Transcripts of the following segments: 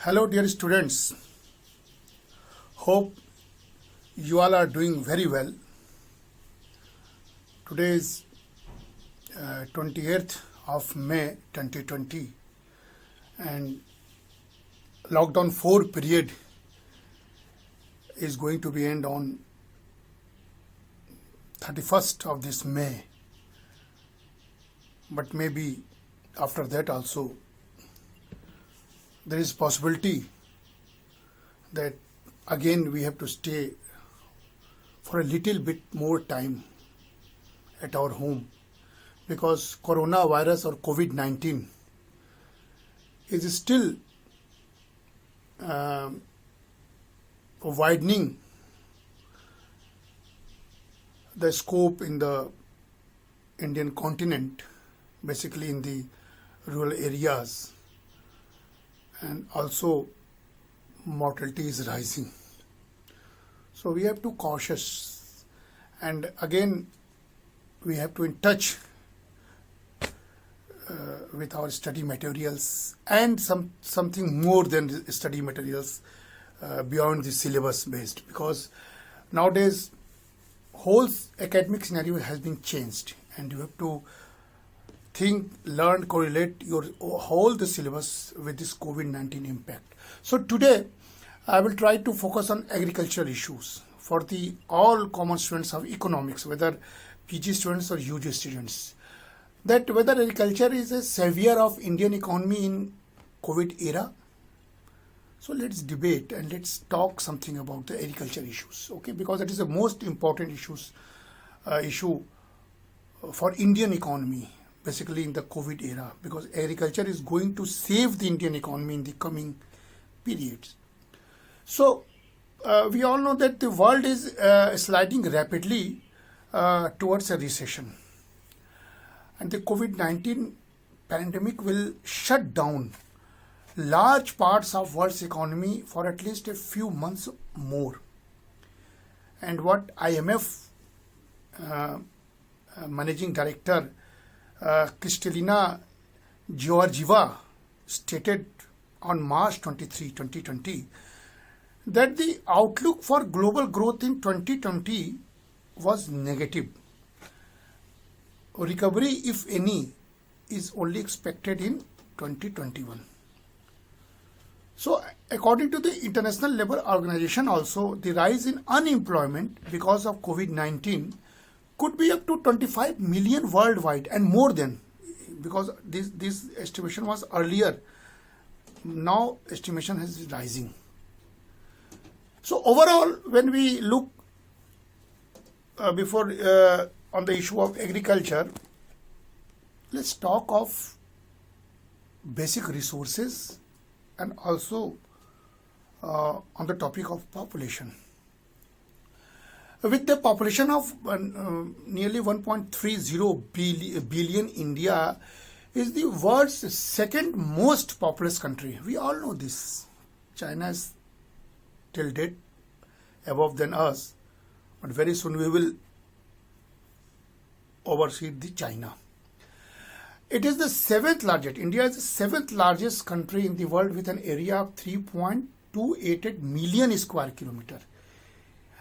Hello, dear students. Hope you all are doing very well. Today is 28th of May 2020 and lockdown 4 period is going to be end on 31st of this May. But maybe after that also there is possibility that again we have to stay for a little bit more time at our home because coronavirus or COVID-19 is still widening the scope in the Indian continent, basically in the rural areas, and also mortality is rising. So we have to cautious, and again we have to in touch with our study materials and something more than study materials beyond the syllabus based, because nowadays whole academic scenario has been changed and you have to think, learn, correlate your whole the syllabus with this COVID-19 impact. So today I will try to focus on agricultural issues for the all common students of economics, whether PG students or UG students, that whether agriculture is a savior of Indian economy in COVID era. So let's debate and let's talk something about the agriculture issues, okay? Because it is the most important issue for Indian economy, basically in the COVID era, because agriculture is going to save the Indian economy in the coming periods. So we all know that the world is sliding rapidly towards a recession, and the COVID-19 pandemic will shut down large parts of world's economy for at least a few months more. And what IMF managing director Kristalina Georgieva stated on March 23, 2020, that the outlook for global growth in 2020 was negative. Recovery, if any, is only expected in 2021. So, according to the International Labour Organization also, the rise in unemployment because of COVID-19 could be up to 25 million worldwide and more than, because this estimation was earlier. Now estimation is rising. So overall, when we look before on the issue of agriculture, let's talk of basic resources and also on the topic of population. With the population of nearly 1.30 billion, India is the world's second most populous country. We all know this. China is till date above than us, but very soon we will oversee the China. It is the seventh largest. India is the seventh largest country in the world with an area of 3.288 million square kilometer.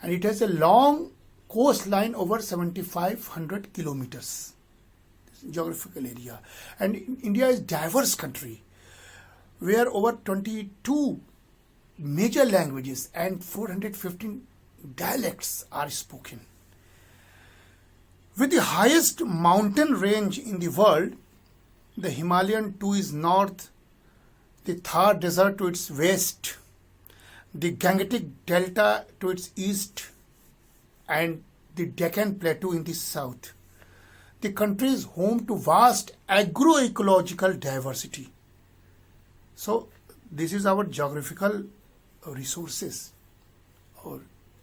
And it has a long coastline over 7,500 kilometers, geographical area. And India is a diverse country where over 22 major languages and 415 dialects are spoken. With the highest mountain range in the world, the Himalayan to its north, the Thar Desert to its west, the Gangetic Delta to its east, and the Deccan Plateau in the south. The country is home to vast agroecological diversity. So this is our geographical resources or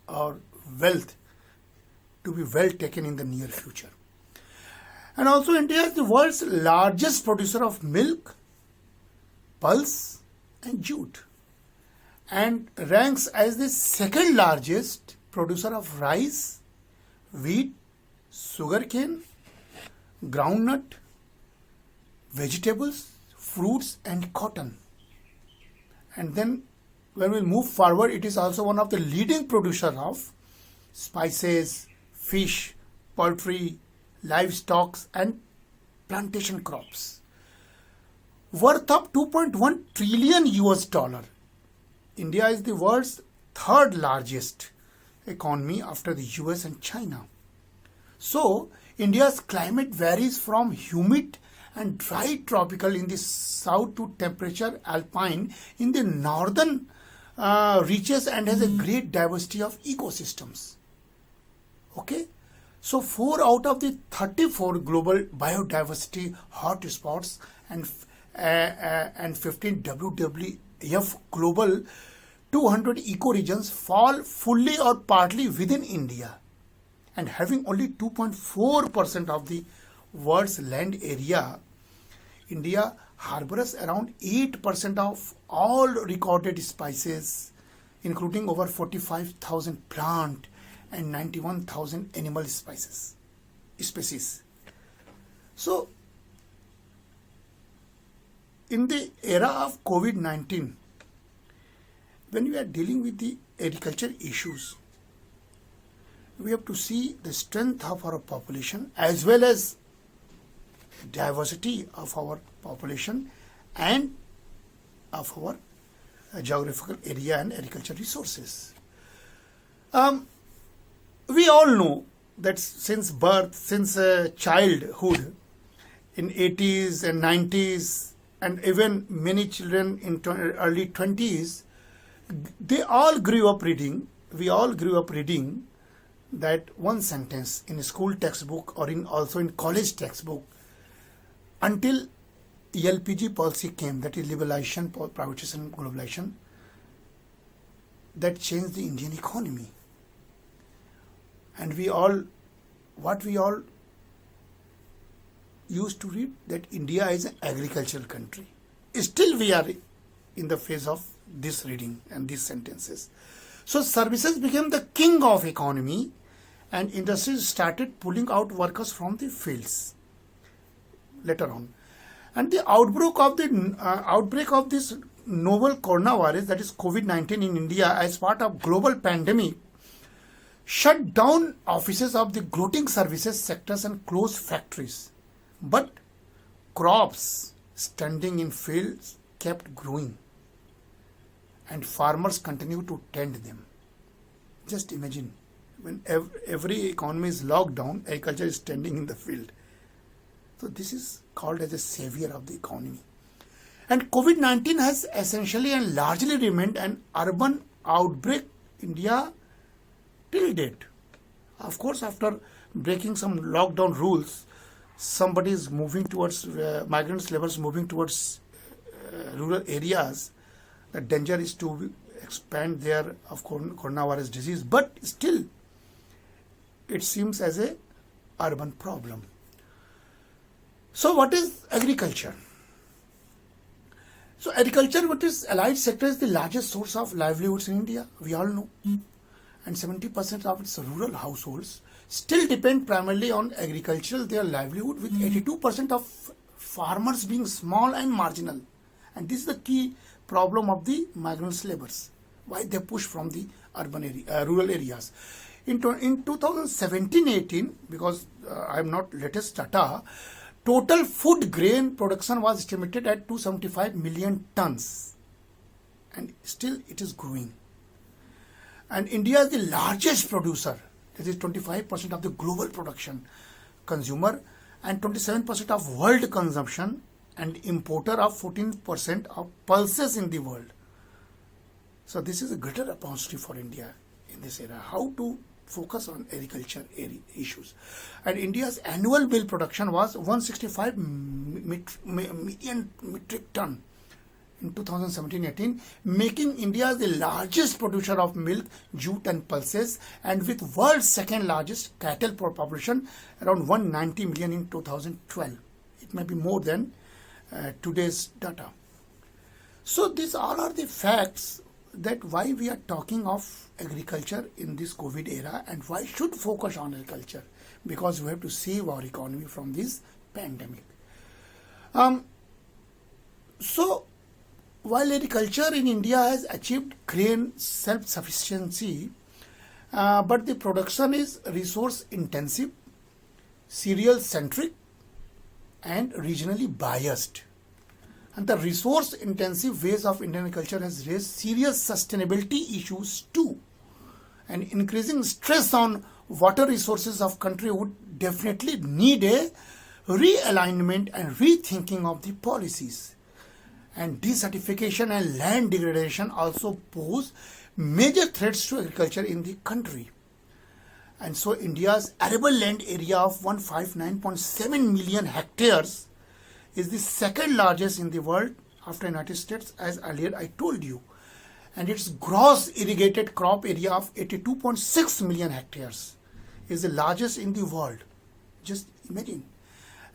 our wealth to be well taken in the near future. And also India is the world's largest producer of milk, pulse and jute, and ranks as the second largest producer of rice, wheat, sugarcane, groundnut, vegetables, fruits and cotton. And then when we move forward, it is also one of the leading producer of spices, fish, poultry, livestock and plantation crops. Worth of 2.1 trillion US dollar. India is the world's third largest economy after the US and China. So, India's climate varies from humid and dry tropical in the south to temperature alpine in the northern reaches and has a great diversity of ecosystems. Okay? So 4 out of the 34 global biodiversity hotspots and 15 WWF global 200 ecoregions fall fully or partly within India. And having only 2.4% of the world's land area, India harbors around 8% of all recorded species, including over 45,000 plant and 91,000 animal species. So, in the era of COVID-19, when we are dealing with the agriculture issues, we have to see the strength of our population as well as diversity of our population and of our geographical area and agriculture resources. We all know that since birth, since childhood, in 80s and 90s, and even many children in early 20s, they all grew up reading. We all grew up reading that one sentence in a school textbook or also in college textbook, until LPG policy came, that is liberalization, privatization and globalization, that changed the Indian economy. And what we all used to read, that India is an agricultural country. Still we are in the phase of this reading and these sentences. So services became the king of economy and industries started pulling out workers from the fields later on. And the outbreak of this novel coronavirus, that is COVID-19 in India as part of global pandemic, shut down offices of the growing services sectors and closed factories. But crops standing in fields kept growing and farmers continue to tend them. Just imagine, when every economy is locked down, agriculture is standing in the field. So this is called as a savior of the economy. And COVID-19 has essentially and largely remained an urban outbreak in India till date. Of course, after breaking some lockdown rules, somebody is moving towards, migrants, laborers moving towards rural areas. The danger is to expand their of coronavirus disease, but still it seems as a urban problem. So what is agriculture? So agriculture, what is allied sector, is the largest source of livelihoods in India, we all know. And 70% of its rural households still depend primarily on agriculture, their livelihood, with 82% of farmers being small and marginal. And this is the key problem of the migrant laborers, why they push from the rural areas. In 2017-18, because I am not latest data, total food grain production was estimated at 275 million tons, and still it is growing. And India is the largest producer, that is 25% of the global production, consumer, and 27% of world consumption, and importer of 14% of pulses in the world. So this is a greater opportunity for India in this era, how to focus on agriculture issues. And India's annual milk production was 165 million metric ton in 2017-18, making India the largest producer of milk, jute and pulses, and with world's second largest cattle population, around 190 million in 2012. It may be more than today's data. So these all are the facts that why we are talking of agriculture in this COVID era and why should focus on agriculture, because we have to save our economy from this pandemic. So while agriculture in India has achieved grain self-sufficiency, but the production is resource intensive, cereal centric, and regionally biased. And the resource intensive ways of Indian agriculture has raised serious sustainability issues too. And increasing stress on water resources of country would definitely need a realignment and rethinking of the policies. And desertification and land degradation also pose major threats to agriculture in the country. And so India's arable land area of 159.7 million hectares is the second largest in the world after United States, as earlier I told you. And its gross irrigated crop area of 82.6 million hectares is the largest in the world. Just imagine.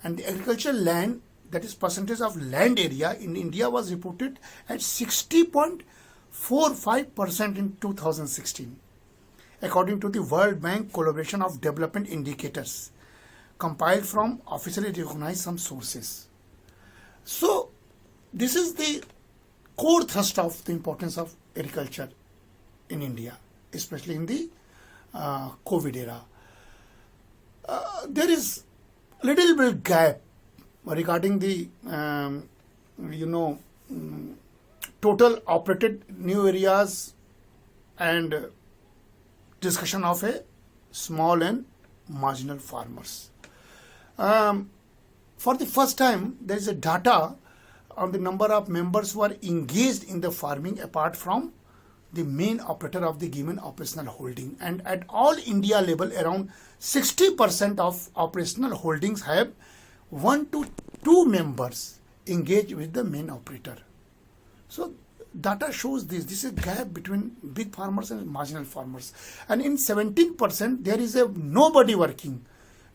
And the agricultural land, that is percentage of land area in India, was reported at 60.45% in 2016, according to the World Bank Collaboration of Development Indicators, compiled from officially recognized some sources. So, this is the core thrust of the importance of agriculture in India, especially in the COVID era. There is little bit gap regarding the total operated new areas and discussion of a small and marginal farmers. For the first time, there is a data on the number of members who are engaged in the farming apart from the main operator of the given operational holding. And at all India level, around 60% of operational holdings have 1 to 2 members engaged with the main operator. So data shows this. This is a gap between big farmers and marginal farmers. And in 17%, there is a nobody working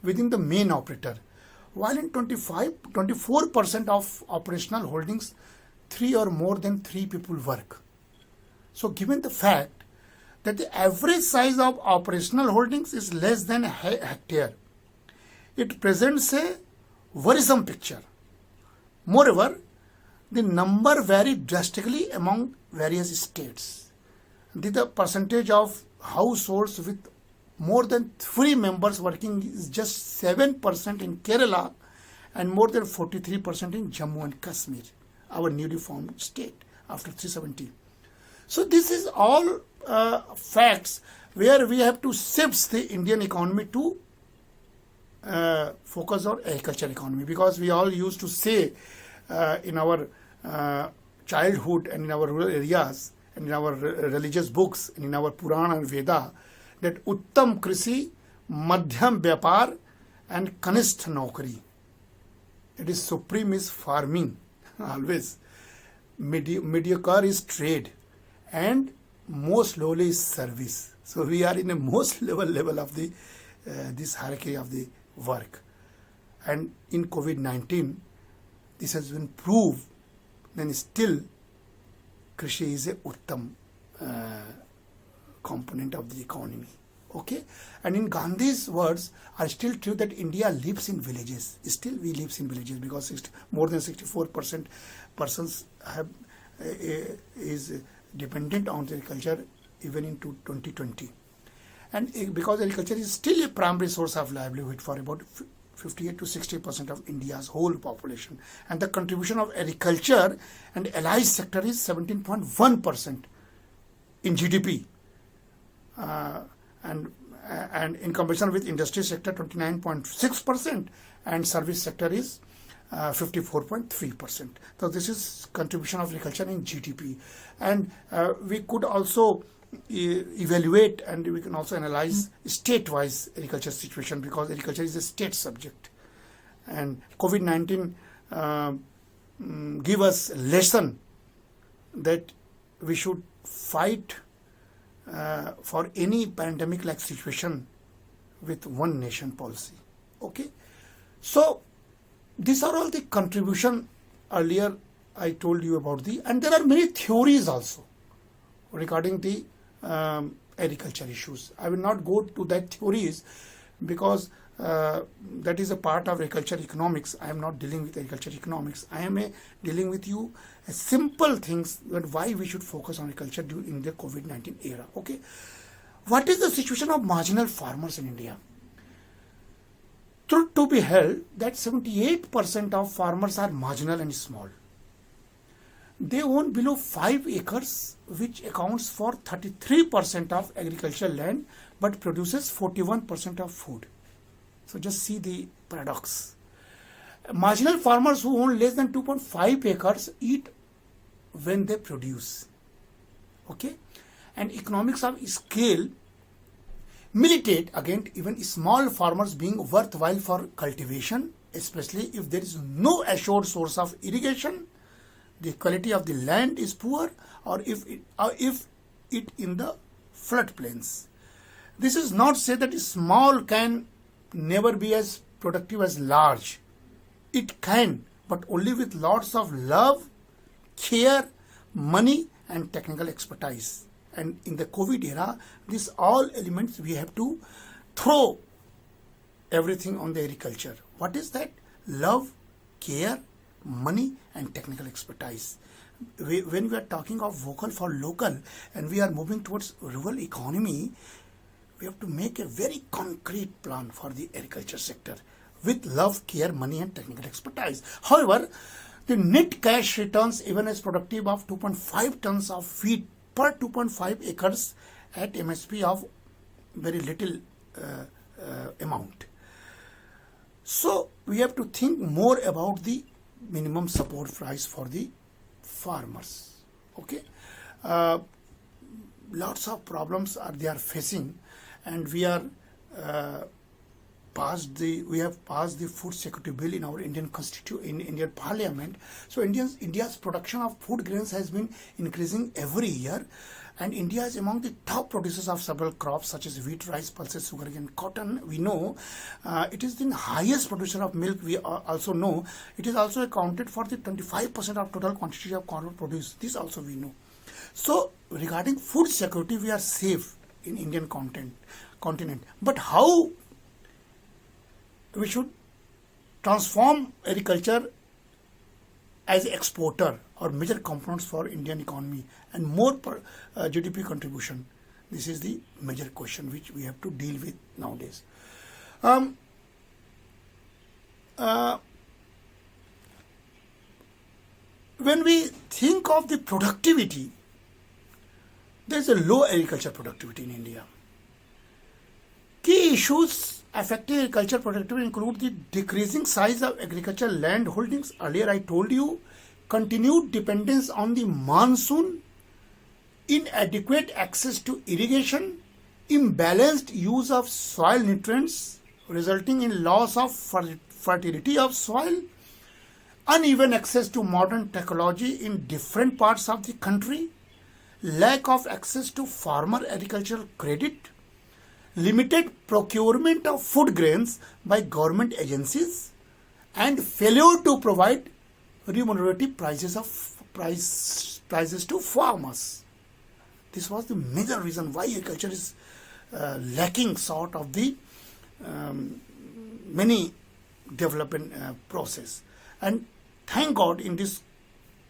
within the main operator. While in 24% of operational holdings, 3 or more than 3 people work. So given the fact that the average size of operational holdings is less than a hectare, it presents a worrisome picture. Moreover, the number varies drastically among various states. The percentage of households with more than 3 members working is just 7% in Kerala and more than 43% in Jammu and Kashmir, our newly formed state after 370. So this is all facts where we have to shift the Indian economy to focus on agriculture economy, because we all used to say in our childhood and in our rural areas and in our religious books and in our Purana and Veda that Uttam Krishi, Madhyam Vyapar and Kanistha Naukari. It is supreme is farming always, mediocre is trade, and most lowly is service. So we are in a most level of the this hierarchy of the work. And in COVID-19, this has been proved. Then still, Krishi is a Uttam component of the economy. Okay, and in Gandhi's words, are still true that India lives in villages. Still, we live in villages because more than 64% persons have is dependent on agriculture even into 2020. And because agriculture is still a primary source of livelihood for about 58 to 60% of India's whole population. And the contribution of agriculture and allied sector is 17.1% in GDP. And in comparison with industry sector 29.6% and service sector is 54.3%. So this is contribution of agriculture in GDP. And we could also evaluate and we can also analyze state-wise agriculture situation, because agriculture is a state subject. And COVID-19 give us a lesson that we should fight for any pandemic-like situation with one nation policy. Okay, so these are all the contribution. Earlier I told you about and there are many theories also regarding the agriculture issues. I will not go to that theories because that is a part of agriculture economics. I am not dealing with agriculture economics. I am dealing with you simple things that why we should focus on agriculture in the COVID-19 era. Okay, what is the situation of marginal farmers in India? Truth to be held that 78% of farmers are marginal and small. They own below 5 acres, which accounts for 33% of agricultural land but produces 41% of food. So just see the paradox. Marginal farmers who own less than 2.5 acres eat when they produce. Okay? And economics of scale militate against even small farmers being worthwhile for cultivation, especially if there is no assured source of irrigation, the quality of the land is poor, or if it in the floodplains. This is not say that small can never be as productive as large. It can, but only with lots of love, care, money and technical expertise. And in the COVID era, these all elements we have to throw everything on the agriculture. What is that? Love, care, money and technical expertise. When we are talking of vocal for local and we are moving towards rural economy, we have to make a very concrete plan for the agriculture sector with love, care, money and technical expertise. However, the net cash returns even as productive of 2.5 tons of feed per 2.5 acres at MSP of very little amount. So we have to think more about the minimum support price for the farmers. Okay, lots of problems they are facing, and we have passed the food security bill in our Indian Indian Parliament. So India's production of food grains has been increasing every year, and India is among the top producers of several crops such as wheat, rice, pulses, sugar and cotton. We know it is the highest producer of milk. We also know it is also accounted for the 25% of total quantity of corn produce. This also we know. So regarding food security, we are safe in Indian continent. But how we should transform agriculture as exporter or major components for Indian economy and more GDP contribution? This is the major question which we have to deal with nowadays. When we think of the productivity, there is a low agriculture productivity in India. Key issues affecting agriculture productivity include the decreasing size of agricultural land holdings. Earlier I told you, continued dependence on the monsoon, inadequate access to irrigation, imbalanced use of soil nutrients resulting in loss of fertility of soil, uneven access to modern technology in different parts of the country, lack of access to farmer agricultural credit, limited procurement of food grains by government agencies, and failure to provide remunerative prices to farmers. This was the major reason why agriculture is lacking sort of the many development process. And thank God in this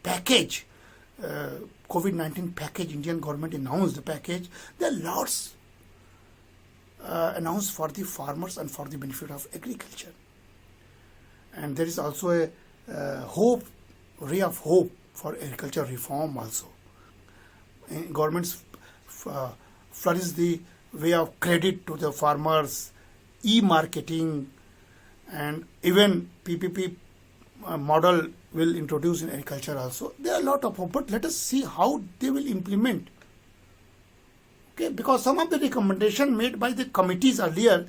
package, COVID-19 package, Indian government announced the package. There are lots announced for the farmers and for the benefit of agriculture. And there is also a ray of hope for agriculture reform also. Governments flourish the way of credit to the farmers, e-marketing, and even PPP model will introduce in agriculture also. There are a lot of hope, but let us see how they will implement. Okay, because some of the recommendation made by the committees earlier,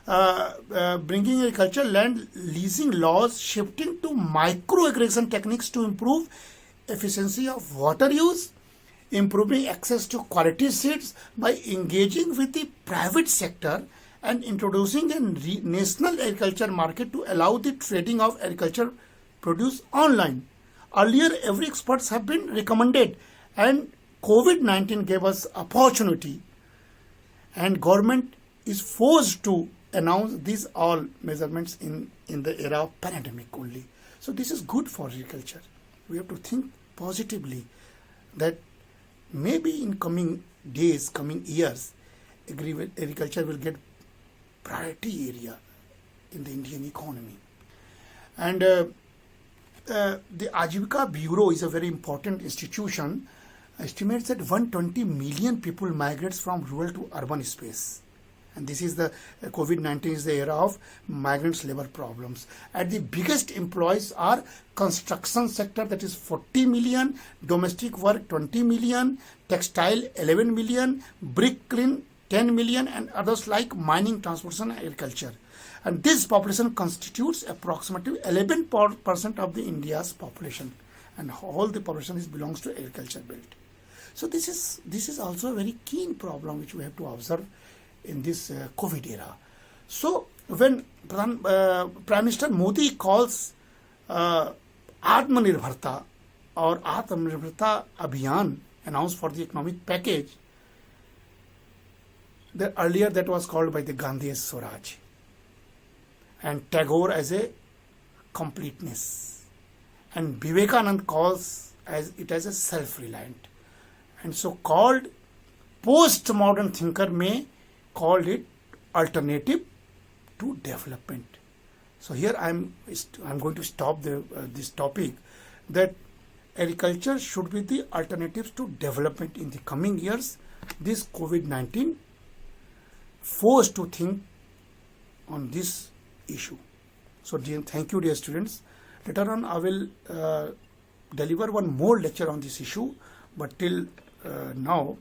bringing agricultural land leasing laws, shifting to micro irrigation techniques to improve efficiency of water use, improving access to quality seeds by engaging with the private sector, and introducing a national agriculture market to allow the trading of agriculture produce online. Earlier, every experts have been recommended, and COVID-19 gave us opportunity, and government is forced to announce these all measurements in the era of pandemic only. So this is good for agriculture. We have to think positively that maybe in coming days, coming years, agriculture will get priority area in the Indian economy. And the Ajivika Bureau is a very important institution. Estimates that 120 million people migrates from rural to urban space. And this is the COVID-19 is the era of migrants' labor problems. And the biggest employees are construction sector, that is 40 million, domestic work 20 million, textile 11 million, brick kiln 10 million, and others like mining, transportation, and agriculture. And this population constitutes approximately 11% of the India's population, and all the population belongs to agriculture belt. So this is also a very keen problem which we have to observe in this COVID era. So when Prime Minister Modi calls Atmanirbharta or Atmanirbharta Abhiyan announced for the economic package, earlier that was called by the Gandhi as Swaraj, and Tagore as a completeness, and Vivekanand calls it as a self-reliant, and so called postmodern thinker may called it alternative to development. So here I'm going to stop this topic, that agriculture should be the alternatives to development in the coming years. This COVID-19 forced to think on this issue. So thank you, dear students. Later on I will deliver one more lecture on this issue, but till now